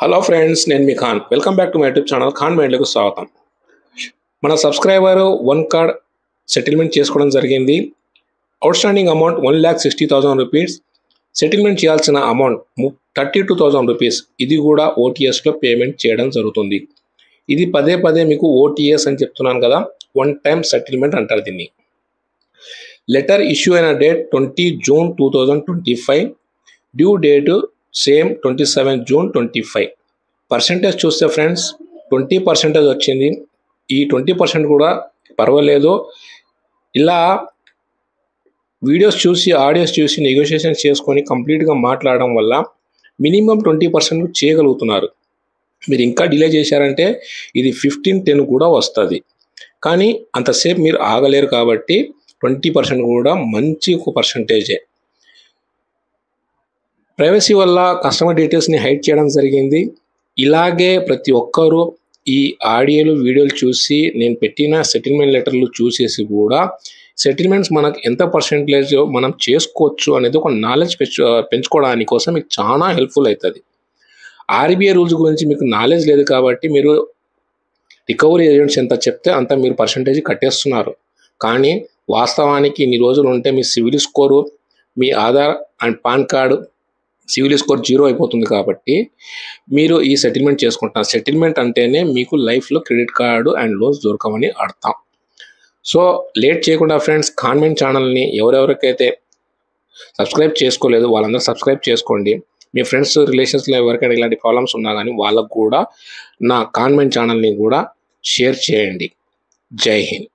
Hello friends, నేను మీ Khan. Welcome back to my YouTube channel Khan మైండ్లకు స్వాగతం. మన సబ్స్క్రైబర్ 1 కార్డ్ సెటిల్మెంట్ చేసుకోవడం జరిగింది. Outstanding amount 1,60,000 rupees. Settlement చేయాల్సిన అమౌంట్ 32,000 రూపీస్. ఇది కూడా ఓటీఎస్లో పేమెంట్ చేయడం జరుగుతుంది. ఇది పదే పదే మీకు ఓటీఎస్ అని చెప్తున్నాను కదా, వన్ టైం సెటిల్మెంట్ అంటారు దీన్ని. లెటర్ ఇష్యూ అయిన date 20 June 2025. Due date same 27 June 25. Percentage చూస్తే ఫ్రెండ్స్ 20% వచ్చింది. ఈ 20% కూడా పర్వాలేదు. ఇలా వీడియోస్ చూసి ఆడియోస్ చూసి నెగోషియేషన్ చేసుకొని కంప్లీట్గా మాట్లాడడం వల్ల మినిమం 20% చేయగలుగుతున్నారు. మీరు ఇంకా డిలే చేశారంటే ఇది 15-10 కూడా వస్తుంది. కానీ అంతసేపు మీరు ఆగలేరు కాబట్టి 20% కూడా మంచి ఒక పర్సంటేజే. ప్రైవసీ వల్ల కస్టమర్ డీటెయిల్స్ని హైడ్ చేయడం జరిగింది. ఇలాగే ప్రతి ఒక్కరూ ఈ ఆడియోలు వీడియోలు చూసి నేను పెట్టిన సెటిల్మెంట్ లెటర్లు చూసేసి కూడా సెటిల్మెంట్స్ మనకు ఎంత పర్సెంటేజ్ మనం చేసుకోవచ్చు అనేది ఒక నాలెడ్జ్ పెంచుకోవడానికి కోసం మీకు చాలా హెల్ప్ఫుల్ అవుతుంది. ఆర్బీఐ రూల్స్ గురించి మీకు నాలెడ్జ్ లేదు కాబట్టి మీరు రికవరీ ఏజెంట్స్ ఎంత చెప్తే అంత మీరు పర్సెంటేజ్ కట్టేస్తున్నారు. కానీ వాస్తవానికి ఇన్ని రోజులు ఉంటే మీ సివిల్ స్కోరు, మీ Aadhaar and PAN card CIBIL score 0 అయిపోతుంది. కాబట్టి మీరు ఈ సెటిల్మెంట్ చేసుకుంటున్నారు. సెటిల్మెంట్ అంటేనే మీకు లైఫ్లో క్రెడిట్ కార్డు అండ్ లోన్స్ దొరకమని అర్థం. సో లేట్ చేయకుండా ఫ్రెండ్స్, కాన్వెంట్ ఛానల్ని ఎవరెవరికైతే సబ్స్క్రైబ్ చేసుకోలేదు వాళ్ళందరూ సబ్స్క్రైబ్ చేసుకోండి. మీ ఫ్రెండ్స్ రిలేషన్స్లో ఎవరికైనా ఇలాంటి ప్రాబ్లమ్స్ ఉన్నా కానీ వాళ్ళకు కూడా నా కాన్వెంట్ ఛానల్ని కూడా షేర్ చేయండి. జై హింద్.